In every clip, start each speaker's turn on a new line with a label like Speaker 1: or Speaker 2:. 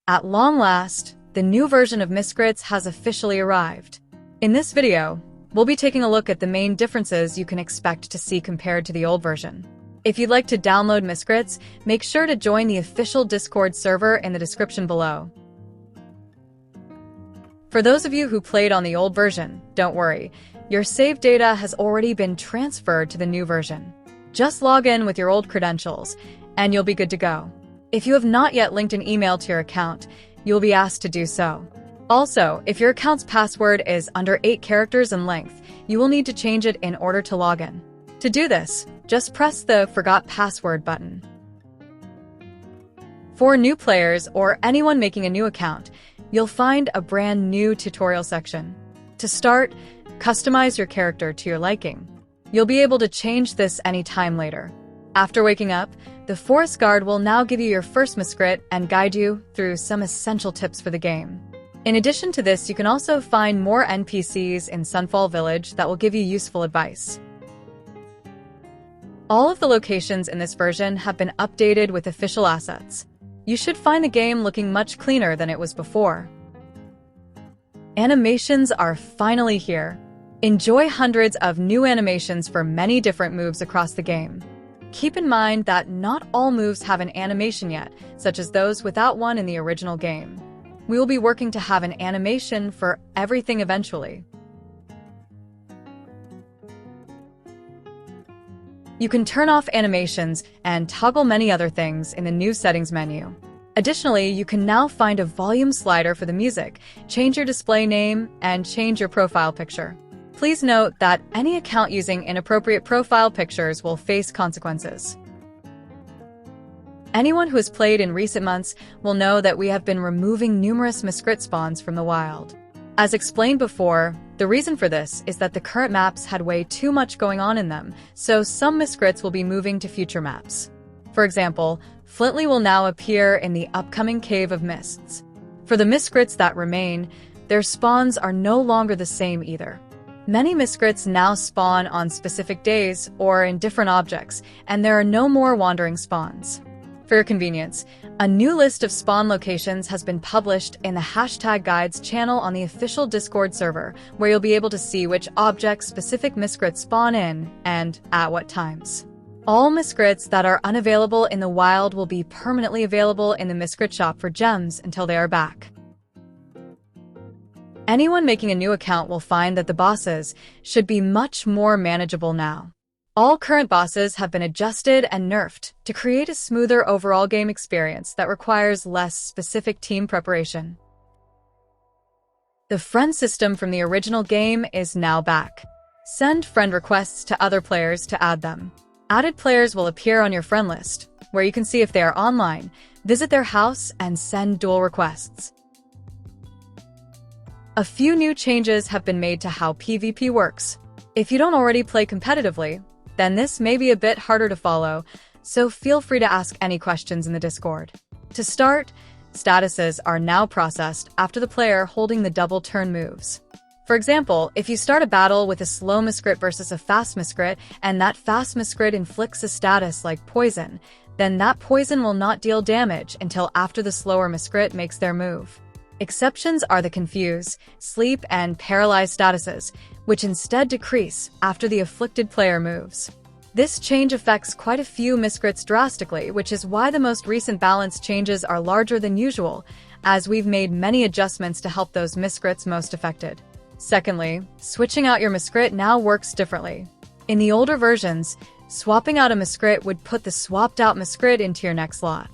Speaker 1: At long last, the new version of Miscrits has officially arrived. In this video, we'll be taking a look at the main differences you can expect to see compared to the old version. If you'd like to download Miscrits, make sure to join the official Discord server in the description below. For those of you who played on the old version, don't worry, your save data has already been transferred to the new version. Just log in with your old credentials, and you'll be good to go. If you have not yet linked an email to your account, you'll be asked to do so. Also, if your account's password is under 8 characters in length, you will need to change it in order to log in. To do this, just press the Forgot Password button. For new players or anyone making a new account, you'll find a brand new tutorial section. To start, customize your character to your liking. You'll be able to change this anytime later. After waking up, the Forest Guard will now give you your first Miscrit and guide you through some essential tips for the game. In addition to this, you can also find more NPCs in Sunfall Village that will give you useful advice. All of the locations in this version have been updated with official assets. You should find the game looking much cleaner than it was before. Animations are finally here. Enjoy hundreds of new animations for many different moves across the game. Keep in mind that not all moves have an animation yet, such as those without one in the original game. We will be working to have an animation for everything eventually. You can turn off animations and toggle many other things in the new settings menu. Additionally, you can now find a volume slider for the music, change your display name, and change your profile picture. Please note that any account using inappropriate profile pictures will face consequences. Anyone who has played in recent months will know that we have been removing numerous Miscrit spawns from the wild. As explained before, the reason for this is that the current maps had way too much going on in them, so some Miscrits will be moving to future maps. For example, Flintley will now appear in the upcoming Cave of Mists. For the Miscrits that remain, their spawns are no longer the same either. Many Miscrits now spawn on specific days or in different objects, and there are no more wandering spawns. For your convenience, a new list of spawn locations has been published in the Hashtag Guides channel on the official Discord server, where you'll be able to see which objects specific Miscrits spawn in and at what times. All Miscrits that are unavailable in the wild will be permanently available in the Miscrit shop for gems until they are back. Anyone making a new account will find that the bosses should be much more manageable now. All current bosses have been adjusted and nerfed to create a smoother overall game experience that requires less specific team preparation. The friend system from the original game is now back. Send friend requests to other players to add them. Added players will appear on your friend list, where you can see if they are online, visit their house, and send duel requests. A few new changes have been made to how PvP works. If you don't already play competitively, then this may be a bit harder to follow, so feel free to ask any questions in the Discord. To start, statuses are now processed after the player holding the double turn moves. For example, if you start a battle with a slow Miscrit versus a fast Miscrit, and that fast Miscrit inflicts a status like poison, then that poison will not deal damage until after the slower Miscrit makes their move. Exceptions are the Confuse, Sleep, and Paralyze statuses, which instead decrease after the afflicted player moves. This change affects quite a few Miscrits drastically, which is why the most recent balance changes are larger than usual, as we've made many adjustments to help those Miscrits most affected. Secondly, switching out your Miscrit now works differently. In the older versions, swapping out a Miscrit would put the swapped out Miscrit into your next slot.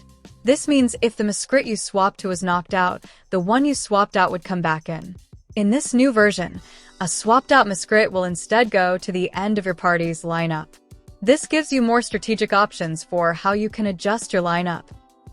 Speaker 1: This means if the Miscrit you swapped to was knocked out, the one you swapped out would come back in. In this new version, a swapped out Miscrit will instead go to the end of your party's lineup. This gives you more strategic options for how you can adjust your lineup.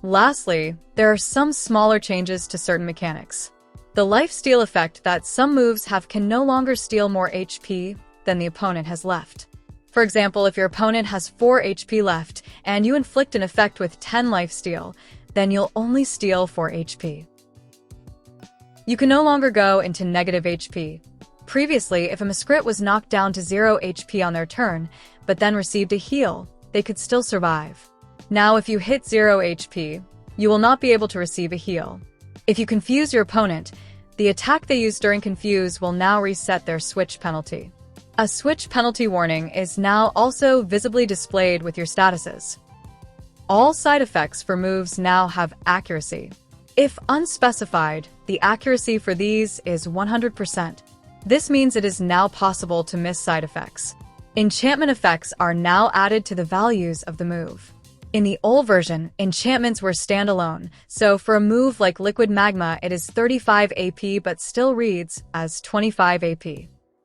Speaker 1: Lastly, there are some smaller changes to certain mechanics. The lifesteal effect that some moves have can no longer steal more HP than the opponent has left. For example, if your opponent has 4 HP left and you inflict an effect with 10 lifesteal, then you'll only steal 4 HP. You can no longer go into negative HP. Previously, if a Miscrit was knocked down to 0 HP on their turn, but then received a heal, they could still survive. Now, if you hit 0 HP, you will not be able to receive a heal. If you confuse your opponent, the attack they used during Confuse will now reset their switch penalty. A switch penalty warning is now also visibly displayed with your statuses. All side effects for moves now have accuracy. If unspecified, the accuracy for these is 100%. This means it is now possible to miss side effects. Enchantment effects are now added to the values of the move. In the old version, enchantments were standalone, so for a move like Liquid Magma, it is 35 AP but still reads as 25 AP.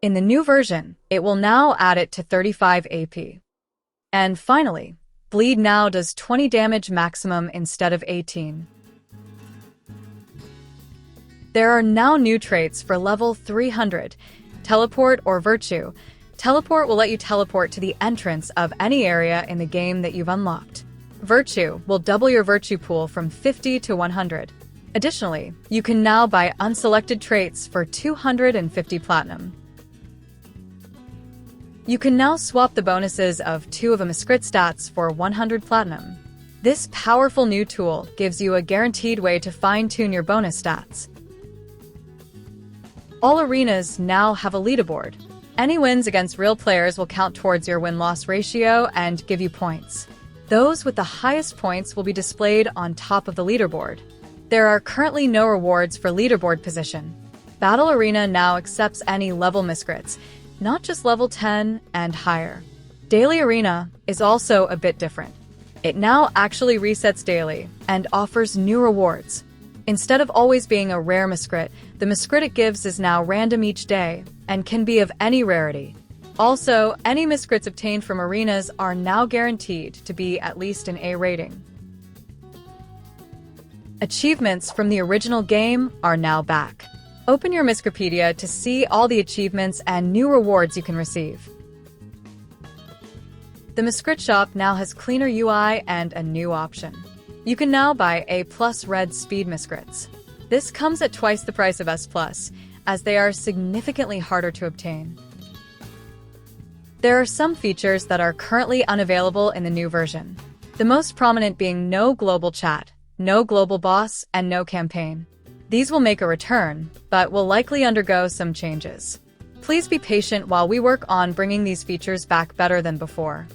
Speaker 1: In the new version, it will now add it to 35 AP. And finally, Bleed now does 20 damage maximum instead of 18. There are now new traits for level 300, Teleport or Virtue. Teleport will let you teleport to the entrance of any area in the game that you've unlocked. Virtue will double your Virtue pool from 50 to 100. Additionally, you can now buy unselected traits for 250 Platinum. You can now swap the bonuses of 2 of a Miscrits stats for 100 Platinum. This powerful new tool gives you a guaranteed way to fine-tune your bonus stats. All arenas now have a leaderboard. Any wins against real players will count towards your win-loss ratio and give you points. Those with the highest points will be displayed on top of the leaderboard. There are currently no rewards for leaderboard position. Battle Arena now accepts any level Miscrits, not just level 10 and higher. Daily Arena is also a bit different. It now actually resets daily and offers new rewards. Instead of always being a rare Miscrit, the Miscrit it gives is now random each day and can be of any rarity. Also, any Miscrits obtained from arenas are now guaranteed to be at least an A rating. Achievements from the original game are now back. Open your Miscripedia to see all the achievements and new rewards you can receive. The Miscrit shop now has cleaner UI and a new option. You can now buy A+ Red Speed Miscrits. This comes at twice the price of S+, as they are significantly harder to obtain. There are some features that are currently unavailable in the new version. The most prominent being no global chat, no global boss, and no campaign. These will make a return, but will likely undergo some changes. Please be patient while we work on bringing these features back better than before.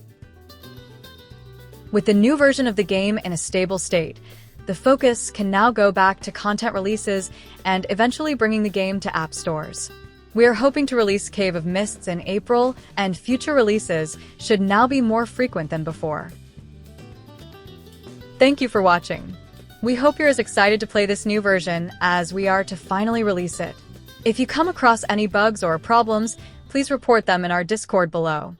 Speaker 1: With the new version of the game in a stable state, the focus can now go back to content releases and eventually bringing the game to app stores. We are hoping to release Cave of Mists in April, and future releases should now be more frequent than before. Thank you for watching. We hope you're as excited to play this new version as we are to finally release it. If you come across any bugs or problems, please report them in our Discord below.